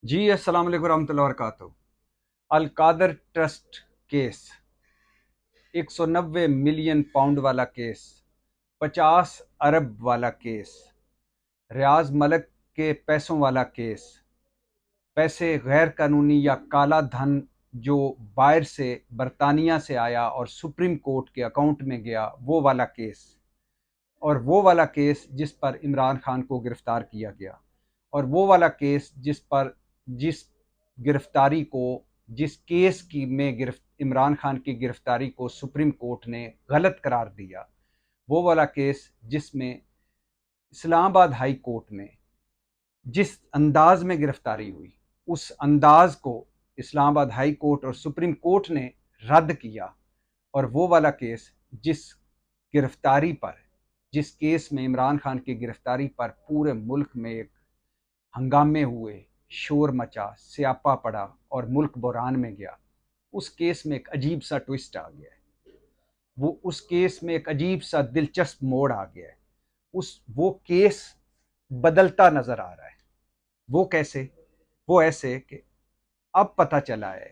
जी अस्सलाम वालेकुम रहमतुल्लाहि व बरकातहू। Al Qadir trust case, 190 million pound वाला केस, 50 अरब वाला केस, रियाज मलिक के पैसों वाला केस, पैसे गैर कानूनी या काला धन जो बाहर से बरतानिया से आया और सुप्रीम कोर्ट के अकाउंट में गया, वो वाला केस। और वो वाला केस जिस पर इमरान खान को गिरफ्तार किया गया, और वो वाला केस जिस गिरफ्तारी को जिस केस की में इमरान खान की गिरफ्तारी को सुप्रीम कोर्ट ने गलत करार दिया, वो वाला केस जिसमें इस्लामाबाद हाई कोर्ट में जिस अंदाज में गिरफ्तारी हुई, उस अंदाज को इस्लामाबाद हाई कोर्ट और सुप्रीम कोर्ट ने रद्द किया। और वो वाला केस गिरफ्तारी पर जिस केस में इमरान खान की गिरफ्तारी पर पूरे मुल्क में एक हंगामे हुए, शोर मचा, स्यापा पड़ा और मुल्क बहरान में गया, उस केस में एक अजीब सा ट्विस्ट आ गया है। उस केस में एक अजीब सा दिलचस्प मोड़ आ गया है। वो केस बदलता नजर आ रहा है। वो कैसे? वो ऐसे कि अब पता चला है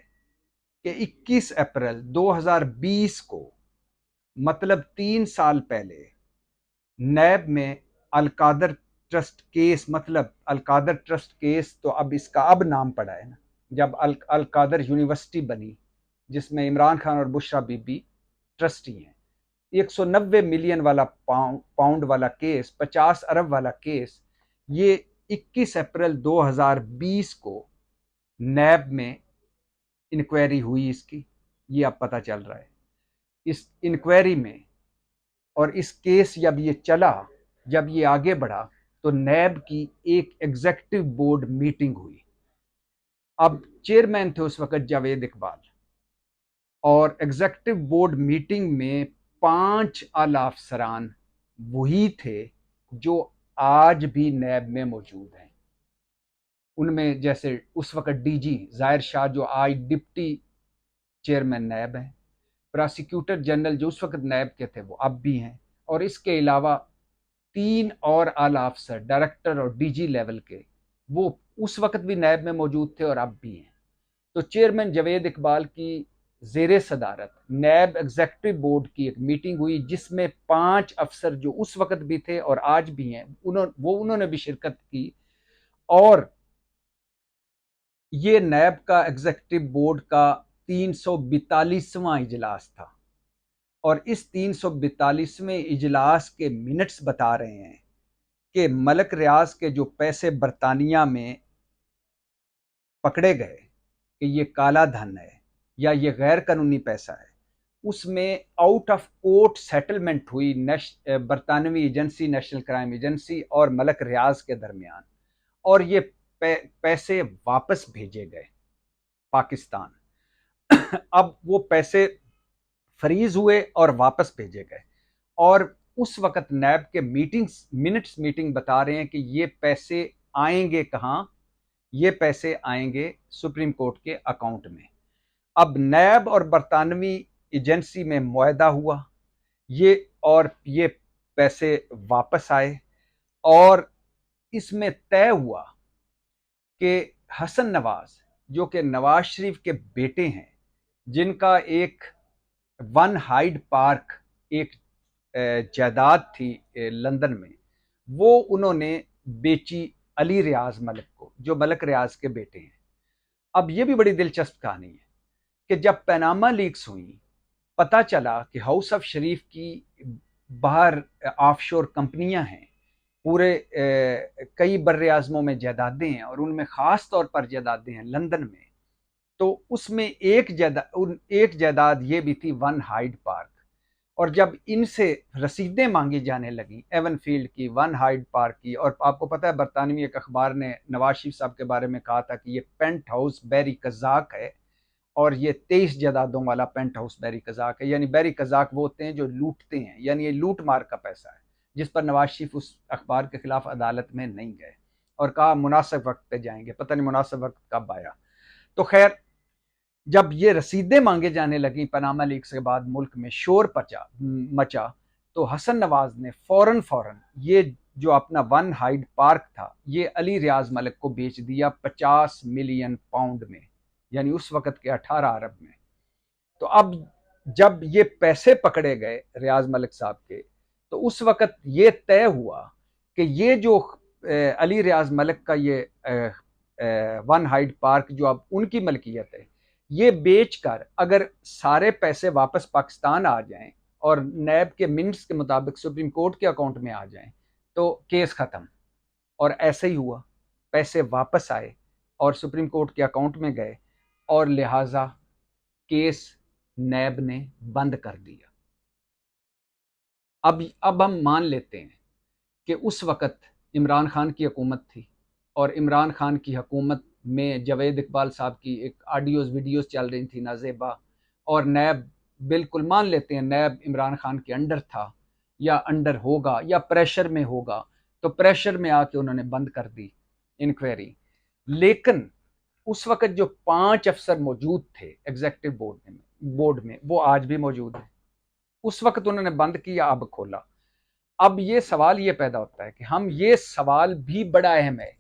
कि 21 अप्रैल 2020 को, मतलब 3 साल पहले, नैब में अलकादर ट्रस्ट केस, मतलब अलकादर ट्रस्ट केस तो अब इसका अब नाम पड़ा है ना, जब अलकादर यूनिवर्सिटी बनी, जिसमें इमरान खान और बुशरा बीबी ट्रस्टी हैं। 190 मिलियन वाला पाउंड वाला केस, 50 अरब वाला केस, ये 21 अप्रैल 2020 को नैब में इंक्वायरी हुई इसकी, ये अब पता चल रहा है। इस इंक्वायरी में और इस केस जब ये आगे बढ़ा, तो नैब की एक एग्जीक्यूटिव बोर्ड मीटिंग हुई। अब चेयरमैन थे उस वक्त जावेद इकबाल, और एग्जीक्यूटिव बोर्ड मीटिंग में 5 आला अफसरान वही थे जो आज भी नैब में मौजूद हैं। उनमें जैसे उस वक्त डीजी जाहिर शाह, जो आज डिप्टी चेयरमैन नैब हैं, प्रोसिक्यूटर जनरल जो उस वक्त नैब के थे वो अब भी हैं, और इसके अलावा 3 और आला अफसर, डायरेक्टर और डीजी लेवल के, वो उस वक्त भी नैब में मौजूद थे और अब भी हैं। तो चेयरमैन जावेद इकबाल की ज़ेरे सदारत नैब एग्जीक्यूटिव बोर्ड की एक मीटिंग हुई, जिसमें 5 अफसर जो उस वक्त भी थे और आज भी हैं, उन्होंने भी शिरकत की। और ये नैब का एग्जीक्यूटिव बोर्ड का 342वां इजलास था, और इस 342वें इजलास के मिनट्स बता रहे हैं कि मलक रियाज के जो पैसे बरतानिया में पकड़े गए कि ये काला धन है या ये गैर कानूनी पैसा है, उसमें आउट ऑफ कोर्ट सेटलमेंट हुई बरतानवी एजेंसी, नेशनल क्राइम एजेंसी और मलक रियाज के दरमियान, और ये पैसे वापस भेजे गए पाकिस्तान। अब वो पैसे फ्रीज हुए और वापस भेजे गए, और उस वक्त नैब के मीटिंग बता रहे हैं कि ये पैसे आएंगे कहाँ? ये पैसे आएंगे सुप्रीम कोर्ट के अकाउंट में। अब नैब और बरतानवी एजेंसी में मुआहदा हुआ, ये पैसे वापस आए, और इसमें तय हुआ कि हसन नवाज, जो कि नवाज शरीफ के बेटे हैं, जिनका एक वन हाइड पार्क, एक जायदाद थी लंदन में, वो उन्होंने बेची अली रियाज मलिक को, जो मलिक रियाज के बेटे हैं। अब ये भी बड़ी दिलचस्प कहानी है कि जब पनामा लीक्स हुई, पता चला कि हाउस ऑफ शरीफ की बाहर ऑफशोर कंपनियां हैं, पूरे कई बर्रे आज़मों में जायदादें हैं, और उनमें ख़ास तौर पर जायदादें हैं लंदन में। तो उसमें एक जायदाद ये भी थी, वन हाइड पार्क। और जब इनसे रसीदें मांगी जाने लगी, एवन फील्ड की, वन हाइड पार्क की, और आपको पता है बरतानवी एक अखबार ने नवाज शरीफ साहब के बारे में कहा था कि ये पेंट हाउस बैरी कजाक है, और ये 23 जायदादों वाला पेंट हाउस बैरी कजाक है। यानी बैरी कजाक वो होते हैं जो लूटते हैं, यानी ये लूट मार का पैसा है, जिस पर नवाज शरीफ उस अखबार के खिलाफ अदालत में नहीं गए, और कहा मुनासिब वक्त पे जाएंगे। पता नहीं मुनासिब वक्त कब आया। तो खैर, जब ये रसीदें मांगे जाने लगी पनामा लीक्स के बाद, मुल्क में शोर मचा, तो हसन नवाज ने फौरन ये जो अपना वन हाइड पार्क था ये अली रियाज मलिक को बेच दिया 50 मिलियन पाउंड में, यानी उस वक़्त के 18 अरब में। तो अब जब ये पैसे पकड़े गए रियाज मलिक साहब के, तो उस वक़्त ये तय हुआ कि ये जो अली रियाज मलिक का ये वन हाइड पार्क जो अब उनकी मलकियत है, ये बेचकर अगर सारे पैसे वापस पाकिस्तान आ जाएं और नैब के मिनट्स के मुताबिक सुप्रीम कोर्ट के अकाउंट में आ जाएं तो केस ख़त्म। और ऐसे ही हुआ, पैसे वापस आए और सुप्रीम कोर्ट के अकाउंट में गए और लिहाजा केस नैब ने बंद कर दिया। अब हम मान लेते हैं कि उस वक़्त इमरान खान की हुकूमत थी और इमरान खान की हुकूमत में जावेद इकबाल साहब की एक ऑडियोज़ वीडियोज़ चल रही थी नाज़ेबा, और नैब बिल्कुल मान लेते हैं नैब इमरान खान के अंडर था या अंडर होगा या प्रेशर में होगा, तो प्रेशर में आके उन्होंने बंद कर दी इंक्वायरी। लेकिन उस वक़्त जो 5 अफसर मौजूद थे एग्जीक्यूटिव बोर्ड में वो आज भी मौजूद हैं। उस वक़्त उन्होंने बंद किया, अब खोला। अब ये सवाल ये पैदा होता है कि हम ये सवाल भी बड़ा अहम है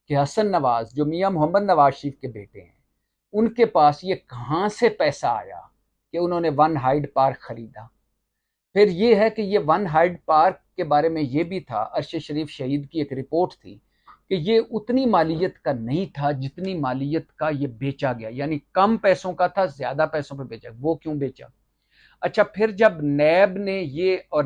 कि हसन नवाज जो मियाँ मोहम्मद नवाज शरीफ के बेटे हैं, उनके पास ये कहाँ से पैसा आया कि उन्होंने वन हाइड पार्क खरीदा। फिर ये है कि ये वन हाइड पार्क के बारे में ये भी था, अरशद शरीफ शहीद की एक रिपोर्ट थी कि ये उतनी मालियत का नहीं था जितनी मालियत का ये बेचा गया, यानी कम पैसों का था, ज़्यादा पैसों पे बेचा। वो क्यों बेचा? अच्छा, फिर जब नैब ने ये और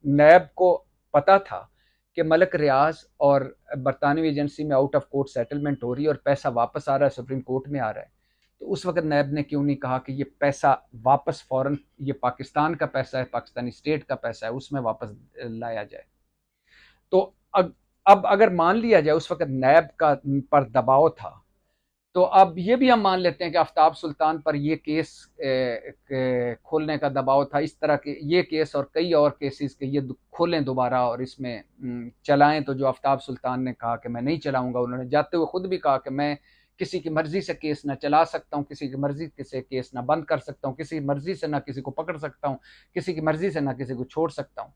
नैब को पता था कि मलिक रियाज और बरतानवी एजेंसी में आउट ऑफ कोर्ट सेटलमेंट हो रही है और पैसा वापस आ रहा है, सुप्रीम कोर्ट में आ रहा है, तो उस वक्त नैब ने क्यों नहीं कहा कि ये पैसा वापस फ़ौरन, ये पाकिस्तान का पैसा है, पाकिस्तानी स्टेट का पैसा है, उसमें वापस लाया जाए। तो अब अगर मान लिया जाए उस वक्त नैब का पर दबाव था, तो अब ये भी हम मान लेते हैं कि आफ्ताब सुल्तान पर ये केस खोलने का दबाव था। इस तरह के ये केस और कई और केसेस के ये खोलें दोबारा और इसमें चलाएं, तो जो आफ्ताब सुल्तान ने कहा कि मैं नहीं चलाऊंगा, उन्होंने जाते हुए खुद भी कहा कि मैं किसी की मर्जी से केस ना चला सकता हूँ, किसी की मर्जी से केस ना बंद कर सकता हूँ, किसी की मर्जी से ना किसी को पकड़ सकता हूँ, किसी की मर्जी से ना किसी को छोड़ सकता हूँ।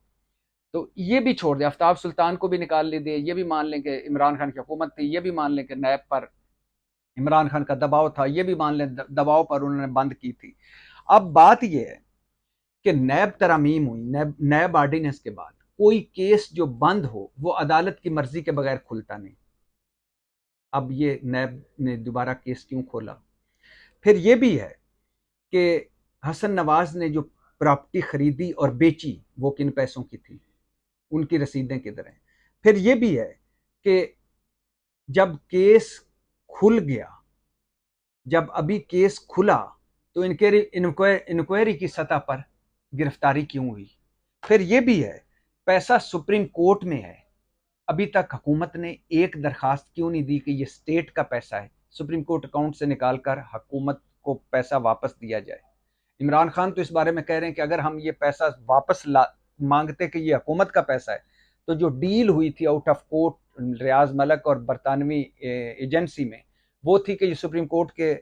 तो ये भी छोड़ दे, आफ्ताब सुल्तान को भी निकाल ले दे, ये भी मान लें कि इमरान खान की हुकूमत थी, ये भी मान लें कि नैब पर इमरान खान का दबाव था, ये भी मान लें दबाव पर उन्होंने बंद की थी। अब बात यह है कि नैब तरमीम हुई, नैब ऑर्डिनेंस के बाद कोई केस जो बंद हो वो अदालत की मर्जी के बगैर खुलता नहीं। अब ये नैब ने दोबारा केस क्यों खोला? फिर ये भी है कि हसन नवाज ने जो प्रॉपर्टी खरीदी और बेची वो किन पैसों की थी, उनकी रसीदें किधर हैं। फिर ये भी है कि जब केस खुल गया, जब अभी केस खुला, तो इंक्वायरी की सतह पर गिरफ्तारी क्यों हुई? फिर ये भी है, पैसा सुप्रीम कोर्ट में है, अभी तक हुकूमत ने एक दरखास्त क्यों नहीं दी कि ये स्टेट का पैसा है, सुप्रीम कोर्ट अकाउंट से निकालकर हुकूमत को पैसा वापस दिया जाए। इमरान खान तो इस बारे में कह रहे हैं कि अगर हम ये पैसा वापस मांगते कि ये हुकूमत का पैसा है, तो जो डील हुई थी आउट ऑफ कोर्ट रियाज मलिक और बरतानवी एजेंसी में, वो थी कि ये सुप्रीम कोर्ट के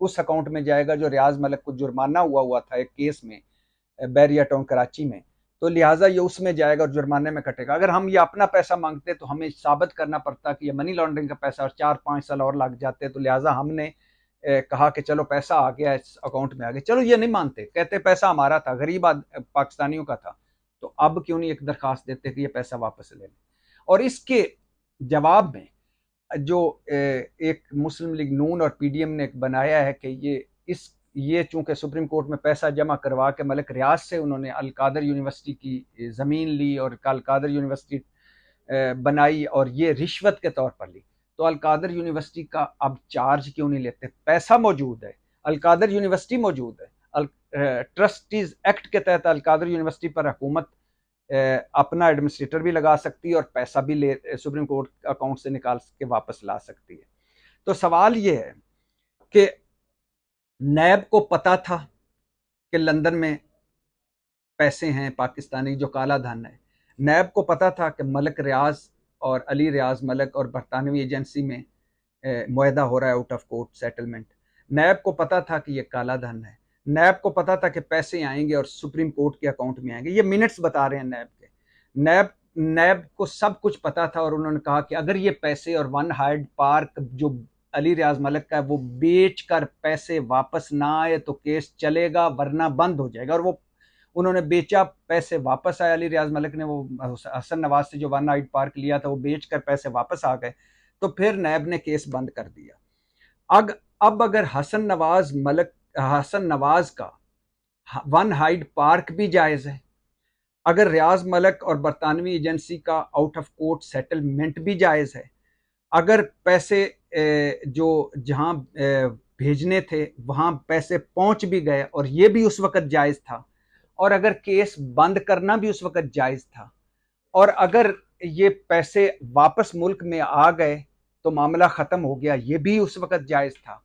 उस अकाउंट में जाएगा जो रियाज मलिक को जुर्माना हुआ था एक केस में बैरिया टाउन कराची में, तो लिहाजा ये उसमें जाएगा और जुर्माने में कटेगा। अगर हम ये अपना पैसा मांगते तो हमें साबित करना पड़ता कि ये मनी लॉन्ड्रिंग का पैसा और 4-5 साल और लग जाते, तो लिहाजा हमने कहा कि चलो पैसा आ गया इस अकाउंट में आ गया। चलो ये नहीं मानते, कहते पैसा हमारा था, गरीब पाकिस्तानियों का था, तो अब क्यों नहीं एक दरखास्त देते कि ये पैसा वापस ले लें। और इसके जवाब में जो एक मुस्लिम लीग नून और पीडीएम ने बनाया है कि ये चूंकि सुप्रीम कोर्ट में पैसा जमा करवा के मलिक रियाज से उन्होंने अलकादर यूनिवर्सिटी की ज़मीन ली और अलकादर यूनिवर्सिटी बनाई और ये रिश्वत के तौर पर ली, तो अलकादर यूनिवर्सिटी का अब चार्ज क्यों नहीं लेते? पैसा मौजूद है, अलकादर यूनिवर्सिटी मौजूद है, ट्रस्टीज एक्ट के तहत अलकादर यूनिवर्सिटी पर हुकूमत अपना एडमिनिस्ट्रेटर भी लगा सकती है और पैसा भी सुप्रीम कोर्ट अकाउंट से निकाल के वापस ला सकती है। तो सवाल ये है कि नैब को पता था कि लंदन में पैसे हैं पाकिस्तानी जो काला धन है, नैब को पता था कि मलिक रियाज और अली रियाज मलिक और बरतानवी एजेंसी में मुआहदा हो रहा है आउट ऑफ कोर्ट सेटलमेंट, नैब को पता था कि ये काला धन है, नैब को पता था कि पैसे आएंगे और सुप्रीम कोर्ट के अकाउंट में आएंगे। ये मिनट्स बता रहे हैं नैब के। नैब नैब को सब कुछ पता था और उन्होंने कहा कि अगर ये पैसे और वन हाइड पार्क जो अली रियाज मलिक का है वो बेच कर पैसे वापस ना आए तो केस चलेगा, वरना बंद हो जाएगा। और वो उन्होंने बेचा, पैसे वापस आए। अली रियाज मलिक ने वो हसन नवाज से जो वन हाइड पार्क लिया था वो बेच कर पैसे वापस आ गए, तो फिर नैब ने केस बंद कर दिया। अब अगर हसन नवाज का वन हाइड पार्क भी जायज़ है, अगर रियाज मलिक और बरतानवी एजेंसी का आउट ऑफ कोर्ट सेटलमेंट भी जायज़ है, अगर पैसे जो जहां भेजने थे वहां पैसे पहुंच भी गए और ये भी उस वक्त जायज़ था, और अगर केस बंद करना भी उस वक्त जायज़ था, और अगर ये पैसे वापस मुल्क में आ गए तो मामला ख़त्म हो गया, ये भी उस वक्त जायज़ था।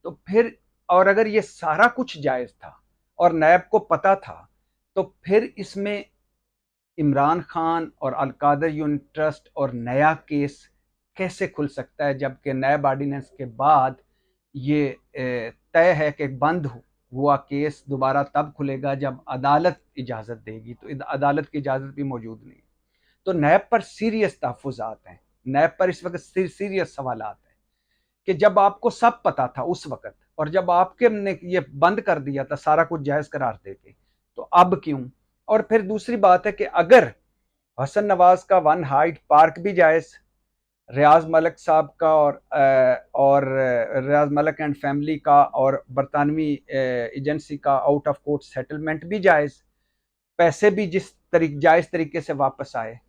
तो फिर, और अगर ये सारा कुछ जायज़ था और नैब को पता था, तो फिर इसमें इमरान खान और अलकादर यूनिट ट्रस्ट और नया केस कैसे खुल सकता है, जबकि नैब ऑर्डिनेंस के बाद ये तय है कि बंद हुआ केस दोबारा तब खुलेगा जब अदालत इजाज़त देगी। तो अदालत की इजाज़त भी मौजूद नहीं है। तो नैब पर सीरियस तहफ़्फ़ुज़ात हैं, नैब पर इस वक्त सीरियस सवालात हैं कि जब आपको सब पता था उस वक्त, और जब आपके ने ये बंद कर दिया था सारा कुछ जायज़ करार देके, तो अब क्यों? और फिर दूसरी बात है कि अगर हसन नवाज का वन हाइड पार्क भी जायज़, रियाज मलिक साहब का और रियाज मलिक एंड फैमिली का और बरतानवी एजेंसी का आउट ऑफ कोर्ट सेटलमेंट भी जायज़, पैसे भी जायज़ तरीके से वापस आए,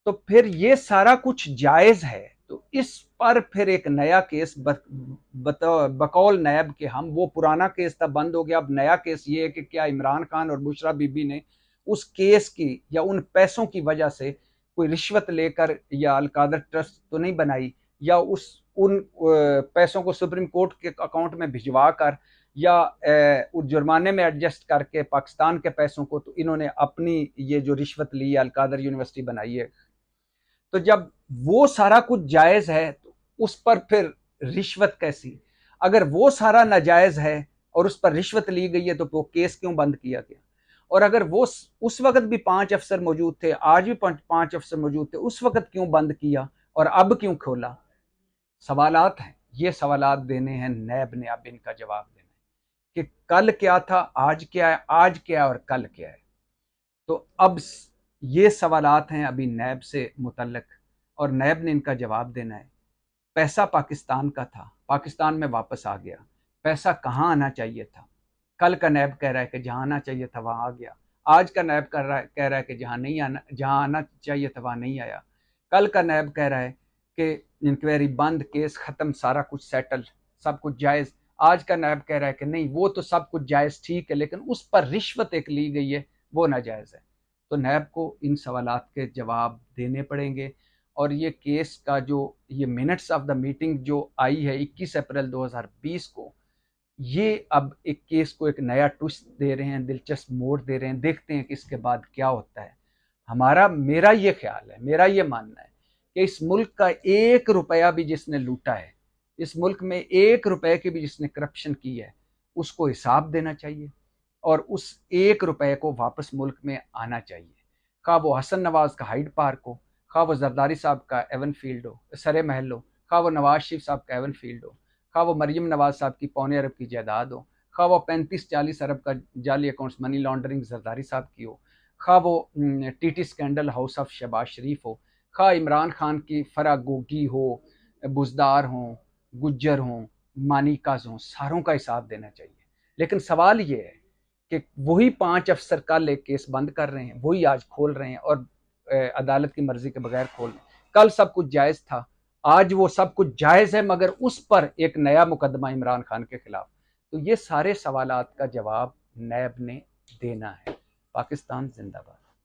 तो फिर ये सारा कुछ जायज़ है। तो इस पर फिर एक नया केस बकौल नैब के हम, वो पुराना केस था बंद हो गया, अब नया केस ये है कि क्या इमरान खान और बुशरा बीबी ने उस केस की या उन पैसों की वजह से कोई रिश्वत लेकर या अलकादर ट्रस्ट तो नहीं बनाई, या उन पैसों को सुप्रीम कोर्ट के अकाउंट में भिजवा कर या उस जुर्माने में एडजस्ट करके पाकिस्तान के पैसों को तो इन्होंने अपनी ये जो रिश्वत ली है अलकादर यूनिवर्सिटी बनाई है। तो जब वो सारा कुछ जायज़ है तो उस पर फिर रिश्वत कैसी? अगर वो सारा नाजायज़ है और उस पर रिश्वत ली गई है तो वो केस क्यों बंद किया गया? और अगर वो उस वक्त भी 5 अफसर मौजूद थे, आज भी 5 अफसर मौजूद थे, उस वक्त क्यों बंद किया और अब क्यों खोला? सवालात हैं, ये सवालात देने हैं नैब ने, अब इनका जवाब देना है कि कल क्या था, आज क्या है, आज क्या है और कल क्या है। तो अब ये सवालात हैं अभी नैब से मुतल्लक, और नैब ने इनका जवाब देना है। पैसा पाकिस्तान का था, पाकिस्तान में वापस आ गया, पैसा कहाँ आना चाहिए था? कल का नैब कह रहा है कि जहाँ आना चाहिए था वहाँ आ गया, आज का नैब कह रहा है कि जहाँ आना चाहिए था वहाँ नहीं आया। कल का नैब कह रहा है कि इंक्वायरी बंद, केस ख़त्म, सारा कुछ सेटल, सब कुछ जायज़। आज का नैब कह रहा है कि नहीं, वो तो सब कुछ जायज़ ठीक है, लेकिन उस पर रिश्वत एक ली गई है, वो नाजायज़ है। तो नैब को इन सवालात के जवाब देने पड़ेंगे। और ये केस का जो ये मिनट्स ऑफ द मीटिंग जो आई है 21 अप्रैल 2020 को, ये अब एक केस को एक नया ट्विस्ट दे रहे हैं, दिलचस्प मोड़ दे रहे हैं। देखते हैं कि इसके बाद क्या होता है। मेरा ये ख्याल है, मेरा ये मानना है कि इस मुल्क का 1 रुपया भी जिसने लूटा है, इस मुल्क में 1 रुपए की भी जिसने करप्शन की है, उसको हिसाब देना चाहिए और उस 1 रुपए को वापस मुल्क में आना चाहिए। खा वो हसन नवाज का हाइड पार्क हो, खा वो जरदारी साहब का एवन फील्ड हो, सरे महल हो, खा वो नवाज शरीफ साहब का एवन फील्ड हो, खा वो मरियम नवाज साहब की 1.25 अरब की जायदाद हो, खा वो 35-40 अरब का जाली अकाउंट्स मनी लॉन्ड्रिंग जरदारी साहब की हो, खा वो TT scandal house of Shahbaz Sharif हो, खा इमरान खान की फरा गोगी हो, बुजदार हों, गुज्जर हों, मानिकाज हों, सारों का हिसाब देना चाहिए। लेकिन सवाल ये है कि वही 5 अफसर कल एक केस बंद कर रहे हैं, वही आज खोल रहे हैं और अदालत की मर्जी के बगैर खोल रहे हैं। कल सब कुछ जायज़ था, आज वो सब कुछ जायज़ है, मगर उस पर एक नया मुकदमा इमरान खान के खिलाफ। तो ये सारे सवालात का जवाब नैब ने देना है। पाकिस्तान जिंदाबाद।